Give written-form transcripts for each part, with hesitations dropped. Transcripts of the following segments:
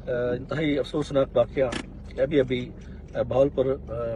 इंतहाई अफसोसनाक वाक़या अभी अभी भावलपुर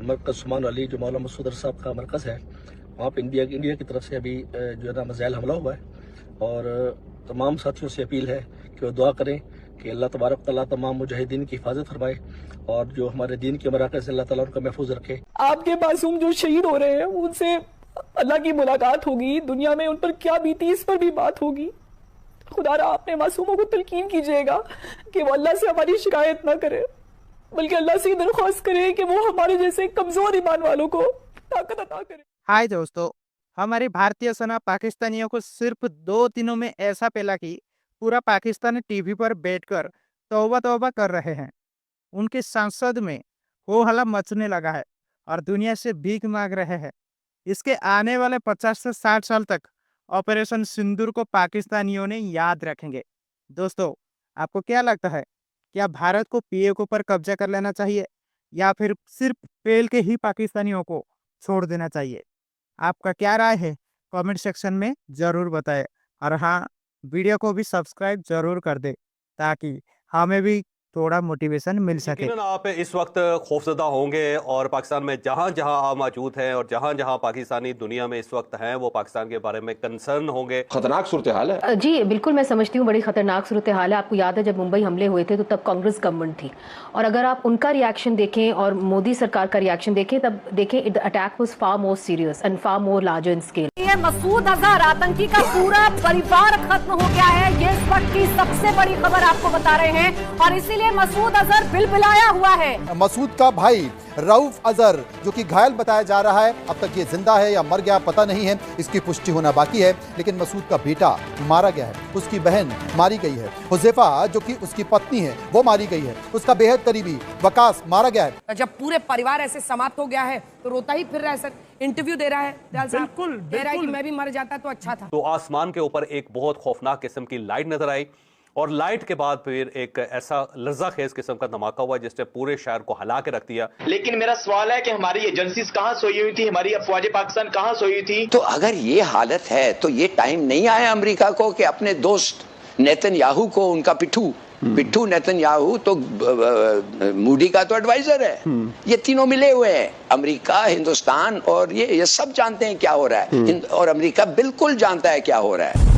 मरकज़ सुमान वाली जो मौलाना मसूद अज़हर साहब का मरकज़ है, वहाँ पे इंडिया की तरफ से अभी जो है ना मिसाइल हमला हुआ है। और तमाम साथियों से अपील है कि वो दुआ करें कि अल्लाह तबारक तआला तमाम मुजाहिदीन की हिफाजत फरमाए और जो हमारे दीन के मराकज़ अल्लाह ताला उनका महफूज रखे। आपके मासूम जो शहीद हो रहे हैं उनसे अल्लाह की मुलाकात होगी, दुनिया में उन पर क्या बीती इस पर भी बात होगी। खुदारा अपने मासूमों को तलकीन कीजिएगा कि वो अल्लाह से हमारी शिकायत ना करे, बल्कि अल्लाह से दरख्वास्त करे कि वो हमारे जैसे कमजोर ईमान वालों को ताकत अता करे। हाय दोस्तों, हमारी भारतीय सेना पाकिस्तानियों को सिर्फ 2 दिनों में ऐसा पेला कि पूरा पाकिस्तान टीवी पर बैठकर तौबा तौबा कर रहे हैं। उनके संसद में हो हल्ला मचने लगा है और दुनिया से भीख मांग रहे हैं। इसके आने वाले 50 से 60 साल तक ऑपरेशन सिंदूर को पाकिस्तानियों ने याद रखेंगे। दोस्तों, आपको क्या लगता है, क्या भारत को पीओके पर कब्जा कर लेना चाहिए या फिर सिर्फ पेल के ही पाकिस्तानियों को छोड़ देना चाहिए? आपका क्या राय है कमेंट सेक्शन में ज़रूर बताएं। और हाँ, वीडियो को भी सब्सक्राइब ज़रूर कर दें ताकि हमें भी थोड़ा मोटिवेशन मिल सके। यकीनन आप इस वक्त खौफजदा होंगे और पाकिस्तान में जहां जहां आप मौजूद हैं और जहां जहां पाकिस्तानी दुनिया में इस वक्त हैं वो पाकिस्तान के बारे में कंसर्न होंगे। खतरनाक सूरत हाल है जी, बिल्कुल मैं समझती हूँ, बड़ी खतरनाक सूरत हाल है। आपको याद है जब मुंबई हमले हुए थे तो तब कांग्रेस गवर्नमेंट थी, और अगर आप उनका रिएक्शन देखें और मोदी सरकार का रिएक्शन देखें तब देखें the attack was far more serious and far more larger in scale. ये मसूद अजहर आतंकी का पूरा परिवार खत्म हो गया है, ये इस वक्त की सबसे बड़ी खबर आपको बता रहे हैं और इसीलिए मसूद अजहर बिलबिलाया हुआ है। मसूद का भाई रऊफ अजहर जो कि घायल बताया जा रहा है, अब तक ये जिंदा है या मर गया पता नहीं है, इसकी पुष्टि होना बाकी है। लेकिन मसूद का बेटा मारा गया है, उसकी बहन मारी गई है, हुज़ैफा जो कि उसकी पत्नी है वो मारी गई है, उसका बेहद करीबी वकास मारा गया है। जब पूरे परिवार ऐसे समाप्त हो गया है तो रोता ही फिर रहा है। सर इंटरव्यू दे रहा है, बिल्कुल कह रहा है कि मैं भी मर जाता तो अच्छा था। तो आसमान के ऊपर एक बहुत खौफनाक किस्म की लाइट नजर आई और लाइट के बाद फिर एक ऐसा लज्जा-खेज किस्म का धमाका हुआ जिसने पूरे शहर को हिला के रख दिया। लेकिन मेरा सवाल है कि हमारी एजेंसीज कहां सोई हुई थी, हमारी अफवाज पाकिस्तान कहां सोई हुई थी? तो अगर ये हालत है तो ये टाइम नहीं आया अमेरिका को कि अपने दोस्त नेतन्याहू को, उनका पिट्ठू नेतन्याहू तो मूडी का तो एडवाइजर है, ये तीनों मिले हुए हैं, अमेरिका, हिंदुस्तान और ये सब जानते हैं क्या हो रहा है और अमेरिका बिल्कुल जानता है क्या हो रहा है।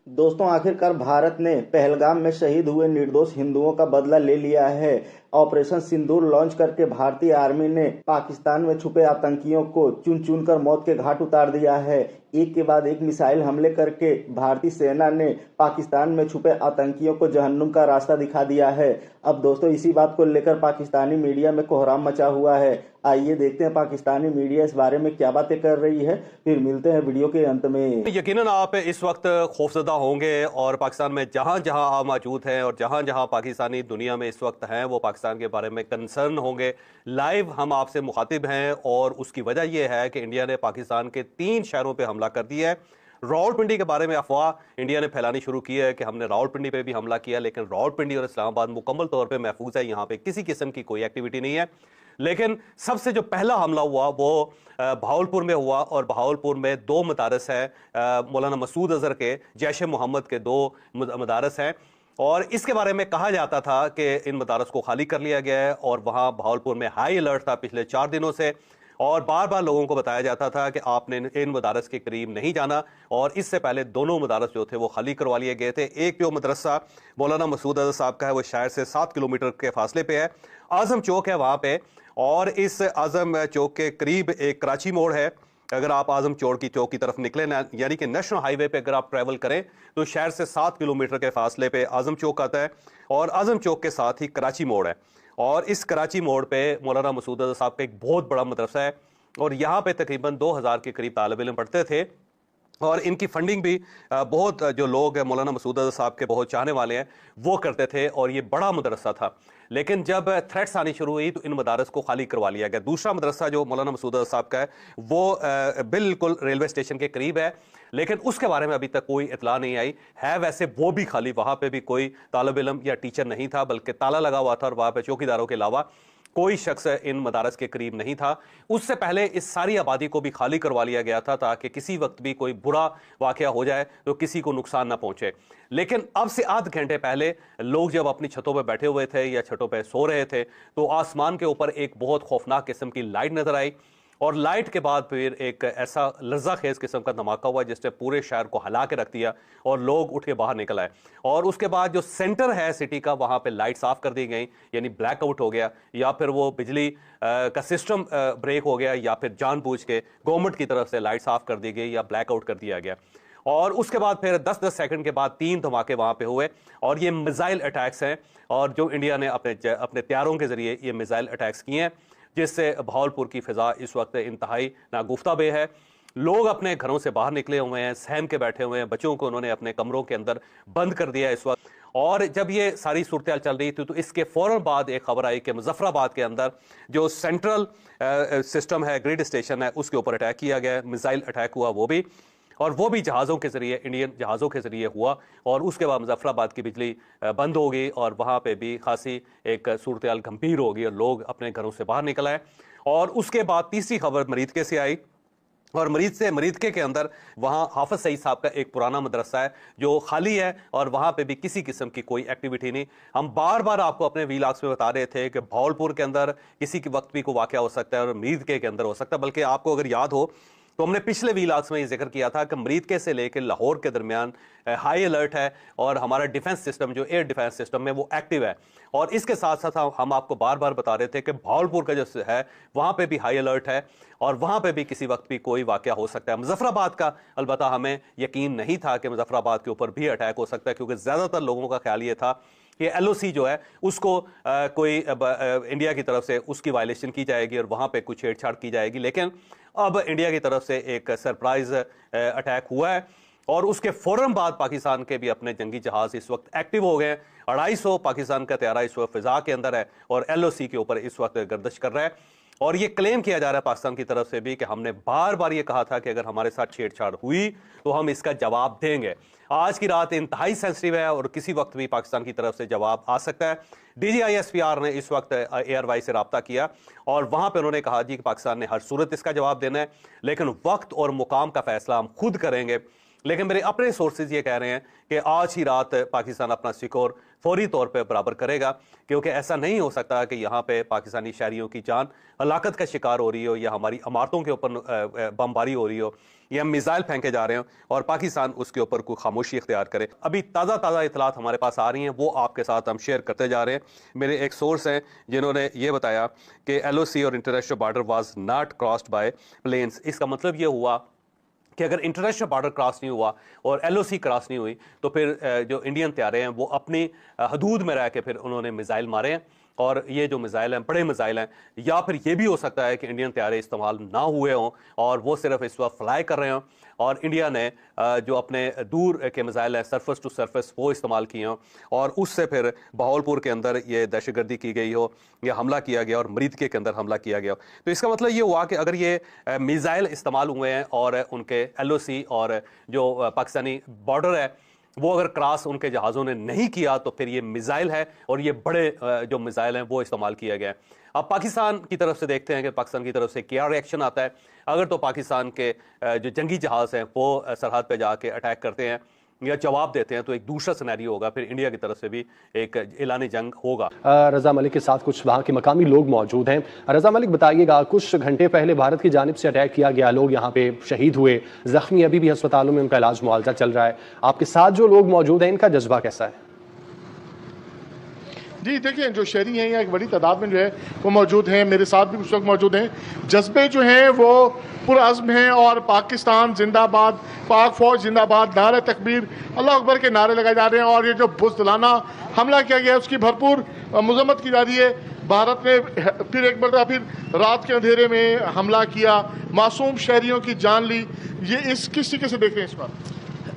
दोस्तों, आखिरकार भारत ने पहलगाम में शहीद हुए निर्दोष हिंदुओं का बदला ले लिया है। ऑपरेशन सिंदूर लॉन्च करके भारतीय आर्मी ने पाकिस्तान में छुपे आतंकियों को चुन चुन कर मौत के घाट उतार दिया है। एक के बाद एक मिसाइल हमले करके भारतीय सेना ने पाकिस्तान में छुपे आतंकियों को जहन्नुम का रास्ता दिखा दिया है। अब दोस्तों, इसी बात को लेकर पाकिस्तानी मीडिया में कोहराम मचा हुआ है। आइए देखते हैं पाकिस्तानी मीडिया इस बारे में क्या बातें कर रही है, फिर मिलते हैं वीडियो के अंत में। यकीनन आप इस वक्त खौफजदा होंगे और पाकिस्तान में जहां जहां आप मौजूद हैं और जहां जहां पाकिस्तानी दुनिया में इस वक्त हैं वो पाकिस्तान के बारे में कंसर्न होंगे। लाइव हम आपसे मुखातिब हैं और उसकी वजह यह है कि इंडिया ने पाकिस्तान के 3 शहरों पर हमला कर दिया है। रावलपिंडी के बारे में अफवाह इंडिया ने फैलानी शुरू की है कि हमने रावलपिंडी पे भी हमला किया, लेकिन रावलपिंडी और इस्लामाबाद मुकम्मल तौर पे महफूज है, यहाँ पे किसी किस्म की कोई एक्टिविटी नहीं है। लेकिन सबसे जो पहला हमला हुआ वो भावलपुर में हुआ और भावलपुर में 2 मदारस हैं, मौलाना मसूद अजहर के, जैश मोहम्मद के 2 मदारस हैं और इसके बारे में कहा जाता था कि इन मदारस को खाली कर लिया गया है और वहाँ भावलपुर में हाई अलर्ट था पिछले 4 दिनों से और बार बार लोगों को बताया जाता था कि आपने इन मदारस के करीब नहीं जाना और इससे पहले दोनों मदारस जो थे वो खाली करवा लिए गए थे। एक जो मदरसा मौलाना मसूद अजहर साहब का है वो शहर से 7 किलोमीटर के फासले पे है, आजम चौक है वहाँ पे, और इस आजम चौक के करीब एक कराची मोड़ है। अगर आप आजम चौक की तरफ निकले ना, यानी कि नेशनल हाईवे पे अगर आप ट्रैवल करें तो शहर से 7 किलोमीटर के फासले पे आजम चौक आता है और आजम चौक के साथ ही कराची मोड़ है और इस कराची मोड़ पे मौलाना मसूद अजहर साहब का एक बहुत बड़ा मदरसा है और यहाँ पे तकरीबन 2000 के करीब तालिब इल्म पढ़ते थे और इनकी फंडिंग भी बहुत जो लोग मौलाना मसूद अजहर साहब के बहुत चाहने वाले हैं वो करते थे और ये बड़ा मदरसा था। लेकिन जब थ्रेट्स आनी शुरू हुई तो इन मदारस को खाली करवा लिया गया। दूसरा मदरसा जो मौलाना मसूद अजहर साहब का है वो बिल्कुल रेलवे स्टेशन के करीब है, लेकिन उसके बारे में अभी तक कोई इतला नहीं आई है। वैसे वो भी खाली, वहाँ पे भी कोई तालिब इल्म या टीचर नहीं था, बल्कि ताला लगा हुआ था और वहाँ पे चौकीदारों के अलावा कोई शख्स इन मदारस के करीब नहीं था। उससे पहले इस सारी आबादी को भी खाली करवा लिया गया था ताकि किसी वक्त भी कोई बुरा वाकया हो जाए तो किसी को नुकसान ना पहुंचे। लेकिन अब से आध घंटे पहले लोग जब अपनी छतों पर बैठे हुए थे या छतों पर सो रहे थे तो आसमान के ऊपर एक बहुत खौफनाक किस्म की लाइट नजर आई और लाइट के बाद फिर एक ऐसा लर्ज़ाखेज़ किस्म का धमाका हुआ जिसने पूरे शहर को हिला के रख दिया और लोग उठ के बाहर निकल आए। और उसके बाद जो सेंटर है सिटी का वहाँ पे लाइट साफ कर दी गई, यानी ब्लैकआउट हो गया या फिर वो बिजली का सिस्टम ब्रेक हो गया या फिर जानबूझ के गवर्नमेंट की तरफ से लाइट साफ कर दी गई या ब्लैकआउट कर दिया गया। और उसके बाद फिर 10-10 सेकंड के बाद 3 धमाके वहाँ पे हुए और ये मिसाइल अटैक्स हैं और जो इंडिया ने अपने तैयारों के जरिए ये मिसाइल अटैक्स किए हैं जिससे भावलपुर की फिजा इस वक्त इंतहाई नागुफ्ताबे है। लोग अपने घरों से बाहर निकले हुए हैं, सहम के बैठे हुए हैं, बच्चों को उन्होंने अपने कमरों के अंदर बंद कर दिया इस वक्त। और जब ये सारी सूरत चल रही थी तो इसके फौरन बाद एक खबर आई कि मुजफ्फराबाद के अंदर जो सेंट्रल सिस्टम है, ग्रिड स्टेशन है, उसके ऊपर अटैक किया गया, मिसाइल अटैक हुआ वो भी जहाज़ों के ज़रिए, इंडियन जहाज़ों के ज़रिए हुआ और उसके बाद मुजफ्फराबाद की बिजली बंद हो गई और वहाँ पे भी खासी एक सूरत गंभीर हो गई और लोग अपने घरों से बाहर निकल आए। और उसके बाद तीसरी खबर मरीदके से आई और मरीदके के अंदर वहाँ हाफिज सईद साहब का एक पुराना मदरसा है जो खाली है और वहाँ पे भी किसी किस्म की कोई एक्टिविटी नहीं। हम बार बार आपको अपने वीलॉग्स में बता रहे थे कि भावलपुर के अंदर किसी के वक्त भी कोई वाक़या हो सकता है और मरीदके के अंदर हो सकता है। बल्कि आपको अगर याद हो तो हमने पिछले वीलॉग्स में ये जिक्र किया था कि मरीदके से लेकर लाहौर के दरमियान हाई अलर्ट है और हमारा डिफेंस सिस्टम जो एयर डिफेंस सिस्टम है वो एक्टिव है। और इसके साथ साथ हम आपको बार बार बता रहे थे कि भावलपुर का जो है वहाँ पे भी हाई अलर्ट है और वहाँ पे भी किसी वक्त भी कोई वाकया हो सकता है। मुजफ्फराबाद का अलबत्ता हमें यकीन नहीं था कि मुजफ्फराबाद के ऊपर भी अटैक हो सकता है क्योंकि ज़्यादातर लोगों का ख्याल ये था कि LOC जो है उसको कोई इंडिया की तरफ से उसकी वायलेशन की जाएगी और वहाँ पे कुछ छेड़छाड़ की जाएगी। लेकिन अब इंडिया की तरफ से एक सरप्राइज अटैक हुआ है और उसके फौरन बाद पाकिस्तान के भी अपने जंगी जहाज इस वक्त एक्टिव हो गए हैं। 250 पाकिस्तान का तैयारा इस वक्त फिजा के अंदर है और LOC के ऊपर इस वक्त गर्दिश कर रहा है और ये क्लेम किया जा रहा है पाकिस्तान की तरफ से भी कि हमने बार बार ये कहा था कि अगर हमारे साथ छेड़छाड़ हुई तो हम इसका जवाब देंगे। आज की रात इंतहाई सेंसिटिव है और किसी वक्त भी पाकिस्तान की तरफ से जवाब आ सकता है। DGI SPR ने इस वक्त एयरवाई से रब्ता किया और वहां पर उन्होंने कहा जी कि पाकिस्तान ने हर सूरत इसका जवाब देना है लेकिन वक्त और मुकाम का फैसला हम खुद करेंगे। लेकिन मेरे अपने सोर्सेज ये कह रहे हैं कि आज ही रात पाकिस्तान अपना सिकोर फौरी तौर पे बराबर करेगा क्योंकि ऐसा नहीं हो सकता कि यहाँ पे पाकिस्तानी शहरियों की जान हलाकत का शिकार हो रही हो या हमारी इमारतों के ऊपर बमबारी हो रही हो या मिसाइल फेंके जा रहे हो और पाकिस्तान उसके ऊपर कोई खामोशी इख्तियार करे। अभी ताज़ा इतलात हमारे पास आ रही हैं, वो आपके साथ हम शेयर करते जा रहे हैं। मेरे एक सोर्स हैं जिन्होंने ये बताया कि LOC और international border was not crossed by planes. इसका मतलब ये हुआ कि अगर इंटरनेशनल बॉर्डर क्रॉस नहीं हुआ और LOC क्रॉस नहीं हुई तो फिर जो इंडियन तैयारे हैं वो अपनी हदूद में रह के फिर उन्होंने मिसाइल मारे हैं और ये जो मिसाइल हैं बड़े मिसाइल हैं या फिर ये भी हो सकता है कि इंडियन तैयारे इस्तेमाल ना हुए हों और वो सिर्फ इस वक्त फ्लाई कर रहे हों और इंडिया ने जो अपने दूर के मिसाइल हैं सरफेस टू सरफेस वो इस्तेमाल किए हों और उससे फिर भावलपुर के अंदर ये दहशतगर्दी की गई हो या हमला किया गया और मरीदके के अंदर हमला किया गया। तो इसका मतलब ये हुआ कि अगर ये मिसाइल इस्तेमाल हुए हैं और उनके LOC और जो पाकिस्तानी बॉर्डर है वो अगर क्रॉस उनके जहाज़ों ने नहीं किया तो फिर ये मिसाइल है और ये बड़े जो मिसाइल हैं वो इस्तेमाल किया गया है। अब पाकिस्तान की तरफ से देखते हैं कि पाकिस्तान की तरफ से क्या रिएक्शन आता है। अगर तो पाकिस्तान के जो जंगी जहाज़ हैं वो सरहद पे जाके अटैक करते हैं या जवाब देते हैं तो एक दूसरा सिनेरियो होगा, फिर इंडिया की तरफ से भी एक ऐलान जंग होगा। रजा मलिक के साथ कुछ वहाँ के मकामी लोग मौजूद हैं। रजा मलिक बताइएगा, कुछ घंटे पहले भारत की जानिब से अटैक किया गया, लोग यहाँ पे शहीद हुए, जख्मी अभी भी अस्पतालों में उनका इलाज मुआवजा चल रहा है। आपके साथ जो लोग मौजूद हैं इनका जज्बा कैसा है? जी देखिए, जो शहरी हैं यहाँ एक बड़ी तादाद में जो है वो मौजूद हैं, मेरे साथ भी कुछ लोग मौजूद हैं। जज्बे जो हैं वो पुरअज़्म हैं और पाकिस्तान जिंदाबाद, पाक फौज जिंदाबाद, नारे तकबीर, अल्लाह अकबर के नारे लगाए जा रहे हैं और ये जो बुज़दिलाना हमला किया गया है उसकी भरपूर मज़म्मत की जा रही है। भारत ने फिर एक बार फिर रात के अंधेरे में हमला किया, मासूम शहरियों की जान ली। ये इस किस तरीके से देख रहे हैं इस बार?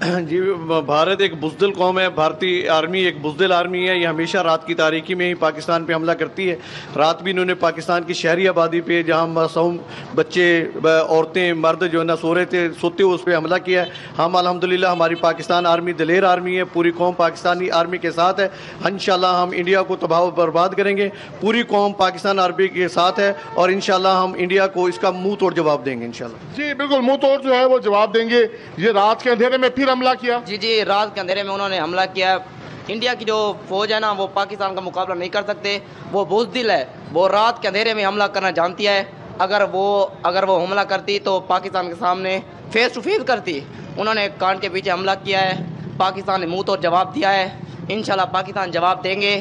जी, भारत एक बुज़दिल कौम है। भारतीय आर्मी एक बुज़दिल आर्मी है। ये हमेशा रात की तारीकी में ही पाकिस्तान पे हमला करती है। रात भी इन्होंने पाकिस्तान की शहरी आबादी पे, जहाँ मासूम बच्चे, औरतें, मर्द जो है ना सो रहे थे, सोते हुए उस पर हमला किया है। हम अल्हम्दुलिल्लाह हमारी पाकिस्तान आर्मी दिलेर आर्मी है। पूरी कौम पाकिस्तानी आर्मी के साथ है। इंशाल्लाह हम इंडिया को तबाह बर्बाद करेंगे। पूरी कौम पाकिस्तान आर्मी के साथ है और इंशाल्लाह हम इंडिया को इसका मुंह तोड़ जवाब देंगे इंशाल्लाह। जी बिल्कुल, मुंह तोड़ जो है वो जवाब देंगे। ये रात के अंधेरे में फिर हमला किया। जी, रात के अंधेरे में उन्होंने हमला किया। इंडिया की जो फौज है ना, वो पाकिस्तान का मुकाबला नहीं कर सकते। वो बुज़दिल है। वो रात के अंधेरे में हमला करना जानती है। अगर वो हमला करती तो पाकिस्तान के सामने फेस टू फेस करती। उन्होंने कान के पीछे हमला किया है। पाकिस्तान ने मुंह तोड़ जवाब दिया है। इंशाल्लाह पाकिस्तान जवाब देंगे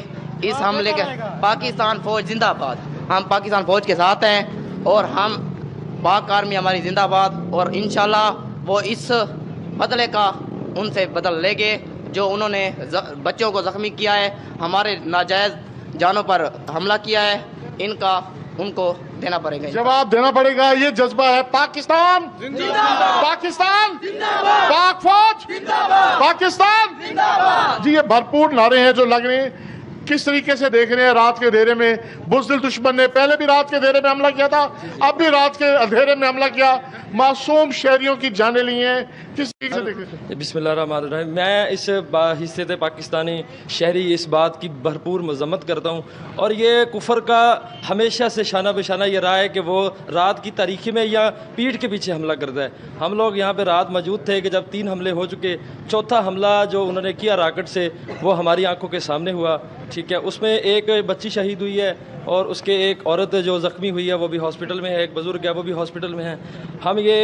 इस हमले के। पाकिस्तान फौज जिंदाबाद। हम पाकिस्तान फौज के साथ हैं और हम पाक आर्मी हमारी जिंदाबाद। और इंशाल्लाह वो इस बदले का उनसे बदल लेंगे जो उन्होंने बच्चों को जख्मी किया है, हमारे नाजायज जानों पर हमला किया है। इनका उनको देना पड़ेगा, जवाब देना पड़ेगा। ये जज्बा है। पाकिस्तान जिंदाबाद, पाकिस्तान जिंदाबाद, पाक फौज जिंदाबाद, पाकिस्तान जिंदाबाद। जी, ये भरपूर नारे हैं जो लग रहे हैं। किस तरीके से देख रहे हैं रात के अंधेरे में बुज़दिल दुश्मन ने पहले भी रात के अंधेरे में हमला किया था, अब भी रात के अंधेरे में हमला किया, मासूम शहरियों की जानें ली हैं। किस तरीके से देख रहे हैं? बिस्मिल्लाहिर्रहमानिर्रहीम। मैं इस हिस्से से पाकिस्तानी शहरी इस बात की भरपूर मजम्मत करता हूँ और ये कुफर का हमेशा से शाना बेशाना ये रहा है कि वो रात की तारीखी में या पीठ के पीछे हमला करता है। हम लोग यहाँ पे रात मौजूद थे कि जब 3 हमले हो चुके, चौथा हमला जो उन्होंने किया रॉकेट से वो हमारी आंखों के सामने हुआ। ठीक है, उसमें एक बच्ची शहीद हुई है और उसके एक औरत जो ज़ख्मी हुई है वो भी हॉस्पिटल में है, एक बुज़ुर्ग है वो भी हॉस्पिटल में है। हम ये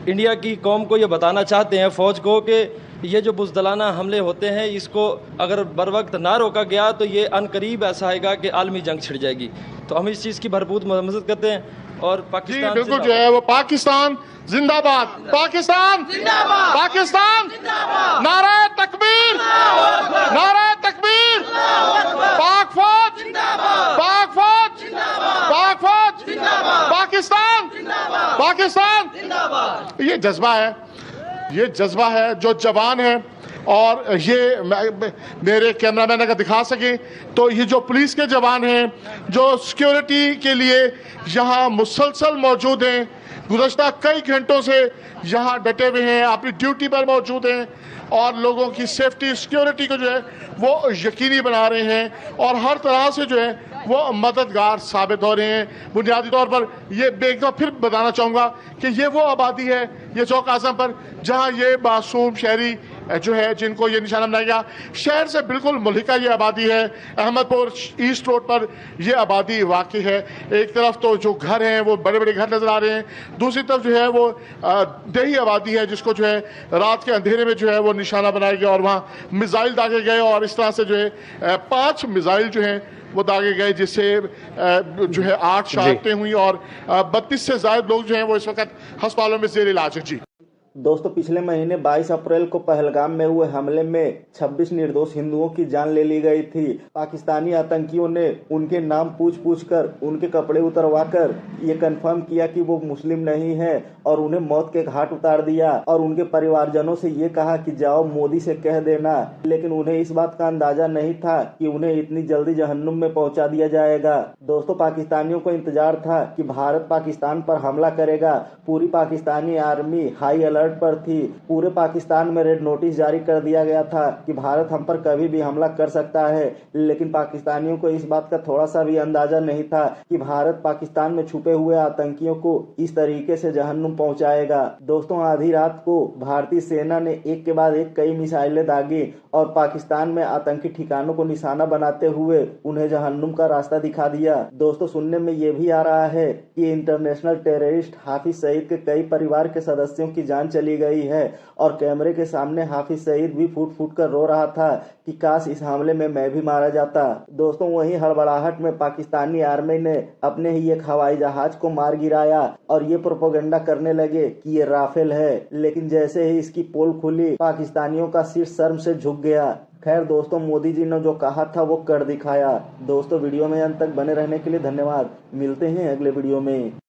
इंडिया की कौम को ये बताना चाहते हैं, फ़ौज को, कि ये जो बुज़दिलाना हमले होते हैं इसको अगर बर वक्त ना रोका गया तो ये अनकरीब ऐसा आएगा कि आलमी जंग छिड़ जाएगी। तो हम इस चीज़ की भरपूर मदद करते हैं और पाकिस्तान बिल्कुल जो है वो पाकिस्तान जिंदाबाद, पाकिस्तान जिंदाबाद, पाकिस्तान जिंदाबाद, नारा तकबीर, नारा तकबीर, पाक फौज जिंदाबाद, पाक फौज जिंदाबाद, पाक फौज जिंदाबाद, पाकिस्तान जिंदाबाद, पाकिस्तान जिंदाबाद। ये जज्बा है, ये जज्बा है जो जवान है। और ये मेरे कैमरामैन अगर दिखा सके तो ये जो पुलिस के जवान हैं जो सिक्योरिटी के लिए यहाँ मुसलसल मौजूद हैं, गुज़श्ता कई घंटों से यहाँ डटे हुए हैं, अपनी ड्यूटी पर मौजूद हैं और लोगों की सेफ्टी सिक्योरिटी को जो है वो यकीनी बना रहे हैं और हर तरह से जो है वो मददगार साबित हो रहे हैं। बुनियादी तौर पर ये एक बार फिर बताना चाहूँगा कि ये वो आबादी है, ये चौक आज़म पर, जहाँ ये मासूम शहरी जो है जिनको ये निशाना बनाया गया। शहर से बिल्कुल मुल्हिका ये आबादी है। अहमदपुर ईस्ट रोड पर ये आबादी वाक़ई है। एक तरफ तो जो घर हैं वो बड़े बड़े घर नज़र आ रहे हैं, दूसरी तरफ जो है वो देही आबादी है जिसको जो है रात के अंधेरे में जो है वो निशाना बनाया गया और वहाँ मिसाइल दागे गए और इस तरह से जो है 5 मिसाइल जो हैं वो दागे गए, जिससे जो है 8 शहादतें हुई और 32 से ज़्यादा लोग जो हैं वो इस वक्त अस्पतालों में ज़ेर इलाज हैं। जी दोस्तों, पिछले महीने 22 अप्रैल को पहलगाम में हुए हमले में 26 निर्दोष हिंदुओं की जान ले ली गई थी। पाकिस्तानी आतंकियों ने उनके नाम पूछ कर उनके कपड़े उतरवा कर ये कंफर्म किया कि वो मुस्लिम नहीं है और उन्हें मौत के घाट उतार दिया और उनके परिवारजनों से ये कहा कि जाओ मोदी से कह देना। लेकिन उन्हें इस बात का अंदाजा नहीं था कि उन्हें इतनी जल्दी जहन्नुम में पहुंचा दिया जाएगा। दोस्तों, पाकिस्तानियों को इंतजार था कि भारत पाकिस्तान पर हमला करेगा। पूरी पाकिस्तानी आर्मी हाई अलर्ट पर थी। पूरे पाकिस्तान में रेड नोटिस जारी कर दिया गया था कि भारत हम पर कभी भी हमला कर सकता है। लेकिन पाकिस्तानियों को इस बात का थोड़ा सा भी अंदाजा नहीं था कि भारत पाकिस्तान में छुपे हुए आतंकियों को इस तरीके से जहन्नुम पहुंचाएगा। दोस्तों, आधी रात को भारतीय सेना ने एक के बाद एक कई मिसाइलें दागी और पाकिस्तान में आतंकी ठिकानों को निशाना बनाते हुए उन्हें जहन्नुम का रास्ता दिखा दिया। दोस्तों, सुनने में ये भी आ रहा है कि इंटरनेशनल टेररिस्ट हाफिज सईद के कई परिवार के सदस्यों की जान चली गई है और कैमरे के सामने हाफिज सईद भी फूट फूट कर रो रहा था कि काश इस हमले में मैं भी मारा जाता। दोस्तों, वहीं हड़बड़ाहट में पाकिस्तानी आर्मी ने अपने ही एक हवाई जहाज को मार गिराया और ये प्रोपेगेंडा करने लगे कि ये राफेल है। लेकिन जैसे ही इसकी पोल खुली, पाकिस्तानियों का सिर शर्म से झुक गया। खैर दोस्तों, मोदी जी ने जो कहा था वो कर दिखाया। दोस्तों, वीडियो में अंत तक बने रहने के लिए धन्यवाद। मिलते हैं अगले वीडियो में।